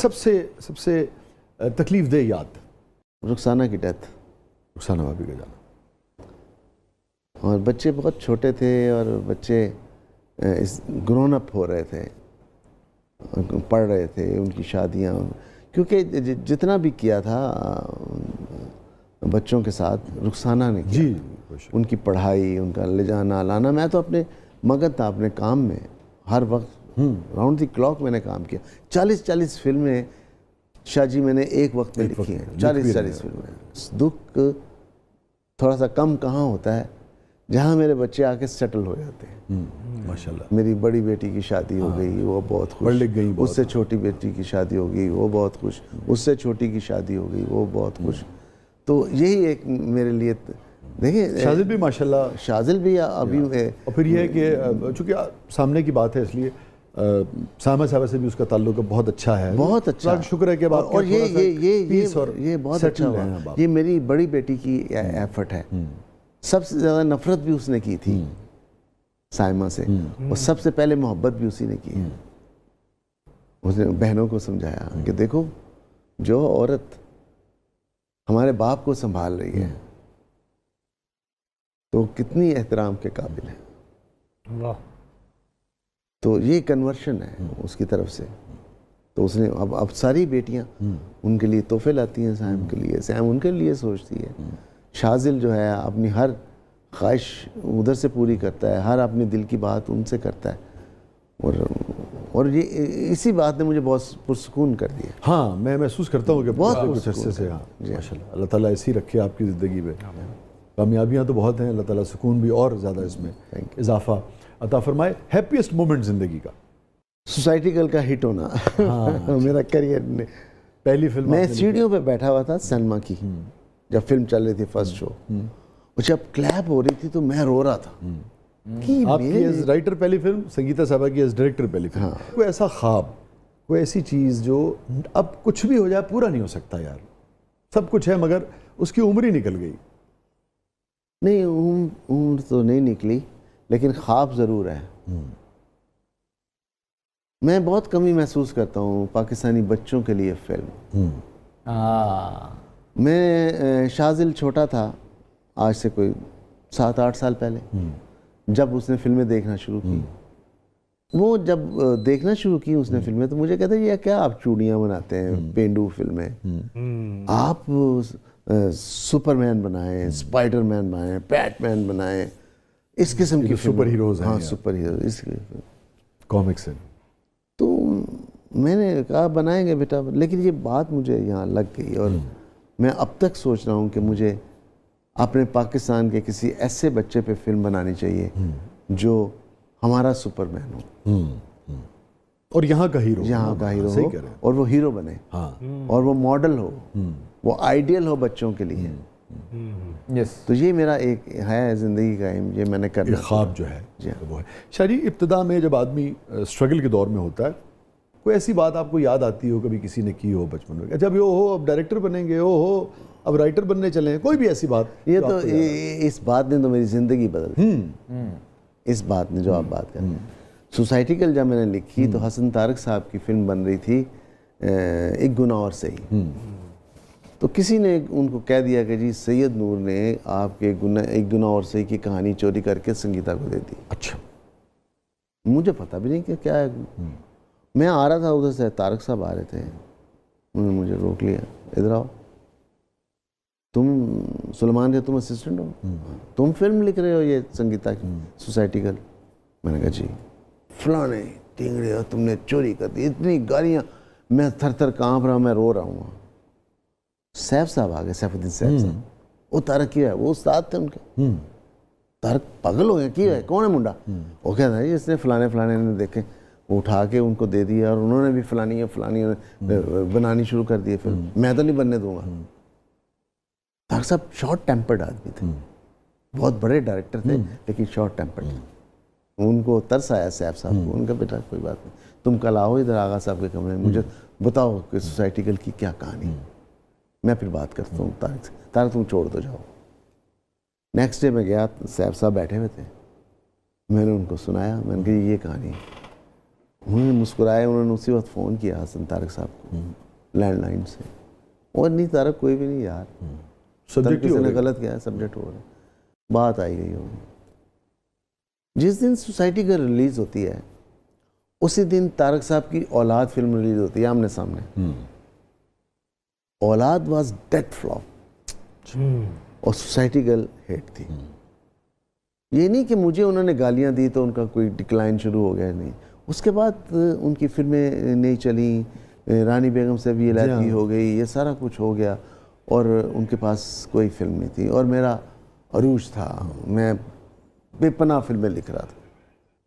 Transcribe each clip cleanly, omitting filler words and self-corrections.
سب سے تکلیف دہ یاد؟ رخسانہ کی ڈیتھ، رخسانہ بھابھی کا جانا، اور بچے بہت چھوٹے تھے، اور بچے گرون اپ ہو رہے تھے، پڑھ رہے تھے، ان کی شادیاں، کیونکہ جتنا بھی کیا تھا بچوں کے ساتھ رخسانہ نے کیا، جی ان کی پڑھائی، ان کا لے جانا لانا. میں تو اپنے مگن تھا اپنے کام میں، ہر وقت راؤنڈ دی کلاک میں نے کام کیا. 40 فلمیں شاہ جی میں نے ایک وقت میں لکھی ہیں، 40 فلمیں. دکھ تھوڑا سا کم کہاں ہوتا ہے، جہاں میرے بچے آ کے سیٹل ہو جاتے ہیں. ماشاءاللہ. میری بڑی بیٹی کی شادی ہو گئی، وہ بہت خوش. پڑھ لکھ گئی، اس سے چھوٹی بیٹی کی شادی ہو گئی، وہ بہت خوش. اس سے چھوٹی کی شادی ہو گئی، وہ بہت خوش. تو یہی ایک میرے لیے، دیکھیں شاذل بھی ماشاءاللہ، شاذل بھی ابھی. اور پھر یہ ہے کہ چونکہ سامنے کی بات ہے، اس لیے سامہ صاحبہ سے بھی اس کا تعلق بہت اچھا ہے. بہت اچھا شکر ہے کہ اور یہ بہت اچھا ہوا. یہ میری بڑی بیٹی کی ایفرٹ ہے. سب سے زیادہ نفرت بھی اس نے کی تھی سائمہ سے، اور سب سے پہلے محبت بھی اسی نے کی. اس نے بہنوں کو سمجھایا کہ دیکھو، جو عورت ہمارے باپ کو سنبھال رہی ہے تو کتنی احترام کے قابل ہے. تو یہ کنورشن ہے اس کی طرف سے. تو اس نے اب ساری بیٹیاں ان کے لیے تحفے لاتی ہیں سیم کے لیے، سیم ان کے لیے سوچتی ہے. شاذل جو ہے اپنی ہر خواہش ادھر سے پوری کرتا ہے، ہر اپنے دل کی بات ان سے کرتا ہے. اور یہ اسی بات نے مجھے بہت پرسکون کر دیا. ہاں، میں محسوس کرتا ہوں کہ بہت کچھ عرصے سے. ہاں ماشاءاللہ، اللہ تعالیٰ ایسی رکھے آپ کی زندگی میں. کامیابیاں تو بہت ہیں، اللہ تعالیٰ سکون بھی اور زیادہ اس میں اضافہ عطا فرمائے. ہیپیسٹ مومنٹ زندگی کا؟ سوسائٹی گرل کا ہٹ ہونا میرا کریئر نے. پہلی فلم میں سیڑھیوں پہ بیٹھا ہوا تھا سینما کی، جب فلم چل رہی تھی فرسٹ شو، اور جب کلیپ ہو رہی تھی تو میں رو رہا تھا. آپ کی ایز رائٹر پہلی فلم، سنگیتا صاحبہ کی ایز ڈائریکٹر پہلی فلم. کوئی ایسا خواب، کوئی ایسی چیز جو اب کچھ بھی ہو جائے پورا نہیں ہو سکتا یار، سب کچھ ہے مگر اس کی عمر ہی نکل گئی؟ نہیں، عمر تو نہیں نکلی، لیکن خواب ضرور ہے. میں بہت کمی محسوس کرتا ہوں پاکستانی بچوں کے لیے فلم. میں شاذل چھوٹا تھا، آج سے کوئی 7-8 سال پہلے، جب اس نے فلمیں دیکھنا شروع کی. وہ جب دیکھنا شروع کی اس نے فلمیں، تو مجھے کہتا ہے یہ کیا آپ چوڑیاں بناتے ہیں، پینڈو فلمیں، آپ سپر مین بنائیں، اسپائڈر مین بنائیں، بیٹ مین بنائیں، اس قسم کی سپر ہیروز ہیں. ہاں سپر ہیروز، اس کامکس ہیں. تو میں نے کہا بنائیں گے بیٹا، لیکن یہ بات مجھے یہاں لگ گئی. اور میں اب تک سوچ رہا ہوں کہ مجھے اپنے پاکستان کے کسی ایسے بچے پہ فلم بنانی چاہیے جو ہمارا سپر مین ہو، اور یہاں کا ہیرو، یہاں کا ہیرو ہو، اور وہ ہیرو بنے، اور وہ ماڈل ہو، وہ آئیڈیل ہو بچوں کے لیے. تو یہ میرا ایک ہے زندگی کا ایم، یہ میں نے کرنا خواب جو ہے وہ ہے. شاہ جی، ابتدا میں جب آدمی اسٹرگل کے دور میں ہوتا ہے، کوئی ایسی بات آپ کو یاد آتی ہو کبھی کسی نے کی ہو بچپن میں، جب یہ ہو اب ڈائریکٹر بنیں گے، اب رائٹر بننے چلیں، کوئی بھی ایسی بات؟ یہ تو اس بات نے تو میری زندگی بدل دی. اس بات نے جو آپ بات کر رہے ہیں، سوسائٹی گرل جب میں نے لکھی تو حسن طارق صاحب کی فلم بن رہی تھی ایک گناہ اور صحیح. تو کسی نے ان کو کہہ دیا کہ جی سید نور نے آپ کے ایک گناہ اور صحیح کی کہانی چوری کر کے سنگیتا کو دے دی. اچھا. مجھے پتہ بھی نہیں کہ کیا ہے. میں آ رہا تھا ادھر سے، طارق صاحب آ رہے تھے، انہوں نے مجھے روک لیا، ادھر آؤ، تم سلمان کے تم اسسٹنٹ ہو، تم فلم لکھ رہے ہو یہ سنگیتا کی سوسائٹی گرل؟ میں نے کہا جی. فلانے ٹینگڑے ہو، تم نے چوری کر دی، اتنی گالیاں، میں تھر تھر کانپ رہا ہوں، میں رو رہا ہوں. سیف صاحب آ گئے، سیف الدین سیف صاحب. وہ طارق کیا ہے، وہ استاد تھے ان کے. طارق پاگل ہو گئے، کیا ہے، کون ہے منڈا؟ وہ کہتا ہے اس نے فلانے نے دیکھے، وہ اٹھا کے ان کو دے دیا، اور انہوں نے بھی فلانی بنانی شروع کر دی فلم. میں تو نہیں بننے دوں گا. طارق صاحب شارٹ ٹیمپرڈ آدمی تھے، بہت بڑے ڈائریکٹر تھے لیکن شارٹ ٹیمپرڈ تھے. ان کو ترس آیا سیف صاحب کو. ان کا بیٹا کوئی بات نہیں، تم کل آؤ ادھر آغا صاحب کے کمرے میں، مجھے بتاؤ کہ سوسائٹی گرل کی کیا کہانی. میں پھر بات کرتا ہوں طارق سے. طارق تم چھوڑ دو، جاؤ. نیکسٹ ڈے میں گیا، سیف صاحب بیٹھے ہوئے تھے، میں نے ان کو سنایا، میں نے کہا یہ کہانی ہے. انہوں نے مسکرائے, انہوں نے اسی وقت فون کیا حسن طارق صاحب کو لینڈ لائن سے, اور نہیں طارق کوئی بھی نہیں یار, سبجیکٹ کسی نے غلط کیا, سبجیکٹ ہو رہا ہے, بات آئی گئی ہوگی. جس دن سوسائٹی کا ریلیز ہوتی ہے اسی دن طارق صاحب کی اولاد فلم ریلیز ہوتی ہے آمنے سامنے. اولاد واز ڈیڈ فلاپ اور سوسائٹی گرل ہیٹ تھی. یہ نہیں کہ مجھے انہوں نے گالیاں دی تو ان کا کوئی ڈکلائن شروع ہو گیا, نہیں. اس کے بعد ان کی فلمیں نہیں چلیں, رانی بیگم سے بھی علیحدگی ہو گئی, یہ سارا کچھ ہو گیا, اور ان کے پاس کوئی فلم نہیں تھی, اور میرا عروج تھا, میں بے پناہ فلمیں لکھ رہا تھا.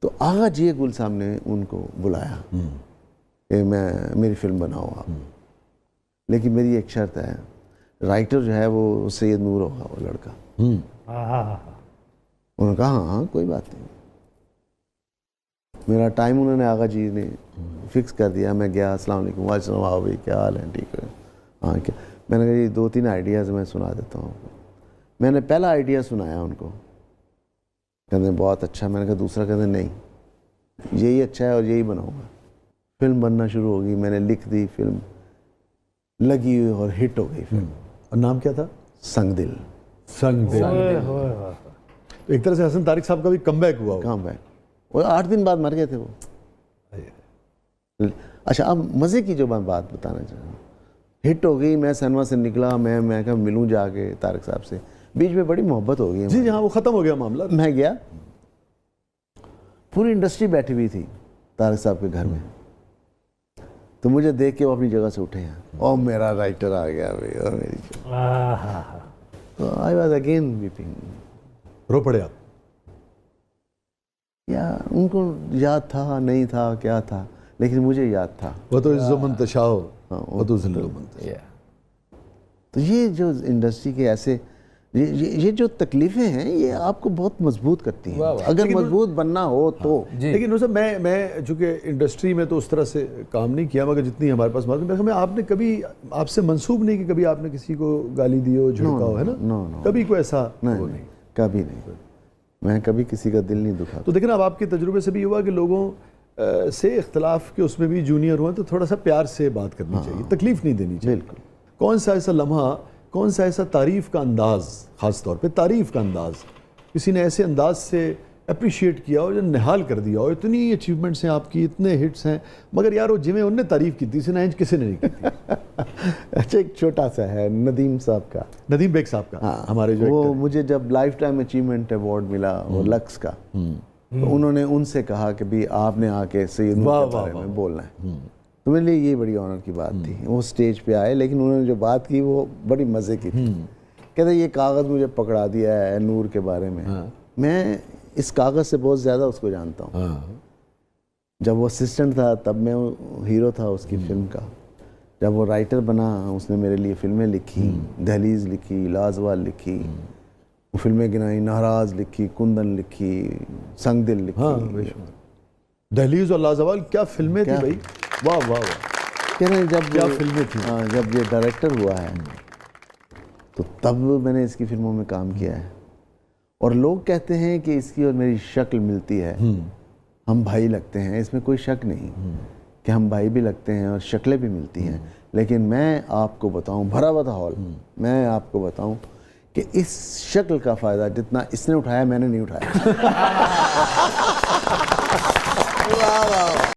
تو آغا جی گل صاحب نے ان کو بلایا کہ میری فلم بناؤ آپ, لیکن میری ایک شرط ہے, رائٹر جو ہے وہ سید نور ہوگا, وہ لڑکا. انہوں نے کہا ہاں کوئی بات نہیں. میرا ٹائم انہوں نے آغا جی نے فکس کر دیا. میں گیا, السلام علیکم. وعلیکم السلام. آؤ بھائی, کیا حال ہے, ٹھیک ہے, ہاں کیا. میں نے کہا یہ 2-3 آئیڈیاز میں سنا دیتا ہوں. میں نے پہلا آئیڈیا سنایا ان کو, کہتے ہیں بہت اچھا. میں نے کہا دوسرا, کہتے ہیں نہیں یہی اچھا ہے اور یہی بناؤں گا. فلم بننا شروع ہوگی, میں نے لکھ دی, فلم لگی ہوئی اور ہٹ ہو گئی فلم. اور نام کیا تھا؟ سنگ دل. سنگ دل. ایک طرح سے حسن طارق صاحب کا بھی کم بیک ہوا. Come back. اور 8 دن بعد مر گئے تھے وہ. اچھا, اب مزے کی جو میں بات بتانا چاہ رہا ہوں, ہٹ ہو گئی. میں سینما سے نکلا, میں کہا ملوں جا کے طارق صاحب سے. بیچ میں بڑی محبت ہو گئی. جی ہاں, وہ ختم ہو گیا معاملہ. میں گیا, پوری انڈسٹری بیٹھی ہوئی تھی طارق صاحب کے گھر میں. تو مجھے دیکھ کے وہ اپنی جگہ سے اٹھے ہیں, اور میرا رائٹر آ گیا بھائی, اور میری تو آئی واز اگین ویپنگ. رو پڑے آپ؟ یا ان کو یاد تھا نہیں تھا کیا تھا, لیکن مجھے یاد تھا. وہ تو عز و منتشا ہو, وہ تو ذل و منتشا. تو یہ جو انڈسٹری کے ایسے یہ جو تکلیفیں ہیں یہ آپ کو بہت مضبوط کرتی ہیں, اگر مضبوط بننا ہو تو. لیکن نصرت, میں چونکہ انڈسٹری میں تو اس طرح سے کام نہیں کیا, مگر جتنی ہمارے پاس معلوم ہے, آپ نے کبھی, آپ سے منسوب نہیں کہ کبھی آپ نے کسی کو گالی دی ہو, جھڑکا ہو, ہے نا؟ کبھی کوئی ایسا نہیں, کبھی نہیں. میں کبھی کسی کا دل نہیں دکھا. تو دیکھیں اب آپ کے تجربے سے بھی ہوا کہ لوگوں سے اختلاف کے اس میں بھی جونیئر ہوئے تو تھوڑا سا پیار سے بات کرنی چاہیے, تکلیف نہیں دینی چاہیے. بالکل. کون سا ایسا لمحہ, کون سا ایسا تعریف کا انداز, خاص طور پہ تعریف کا انداز, کسی نے ایسے انداز سے اپریشیٹ کیا ہو جو نہال کر دیا ہو, اتنی اچیومنٹس ہیں آپ کی, اتنے ہٹس ہیں, مگر یار وہ جویں انہوں نے تعریف کی تھی اسے نہ کسی نے نہیں کی تھی؟ اچھا, ایک چھوٹا سا ہے ندیم صاحب کا, ندیم بیگ صاحب کا, ہمارے جو وہ مجھے جب لائف ٹائم اچیومنٹ ایوارڈ ملا وہ لکس کا, تو انہوں نے ان سے کہا کہ بھی آپ نے آ کے سید نور کے بارے میں بولنا ہے. تو میرے لیے یہ بڑی آنر کی بات تھی. وہ سٹیج پہ آئے, لیکن انہوں نے جو بات کی وہ بڑی مزے کی تھی. کہتے یہ کاغذ مجھے پکڑا دیا ہے نور کے بارے میں, میں اس کاغذ سے بہت زیادہ اس کو جانتا ہوں. جب وہ اسسٹنٹ تھا تب میں ہیرو تھا اس کی فلم کا. جب وہ رائٹر بنا اس نے میرے لیے فلمیں لکھی, دہلیز لکھی, لازوال لکھی, وہ فلمیں گنائی, ناراض لکھی, کندن لکھی, سنگ دل لکھی. دہلیز اور لازوال کیا فلمیں تھی بھائی, واہ واہ واہ. کہہ رہے ہیں جب کیا فلمیں تھیں. جب یہ ڈائریکٹر ہوا ہے تو تب میں نے اس کی فلموں میں کام کیا ہے, اور لوگ کہتے ہیں کہ اس کی اور میری شکل ملتی ہے, ہم بھائی لگتے ہیں. اس میں کوئی شک نہیں کہ ہم بھائی بھی لگتے ہیں اور شکلیں بھی ملتی ہیں. لیکن میں آپ کو بتاؤں, بھرا ہوا تھا ہال, میں آپ کو بتاؤں کہ اس شکل کا فائدہ جتنا اس نے اٹھایا میں نے نہیں اٹھایا.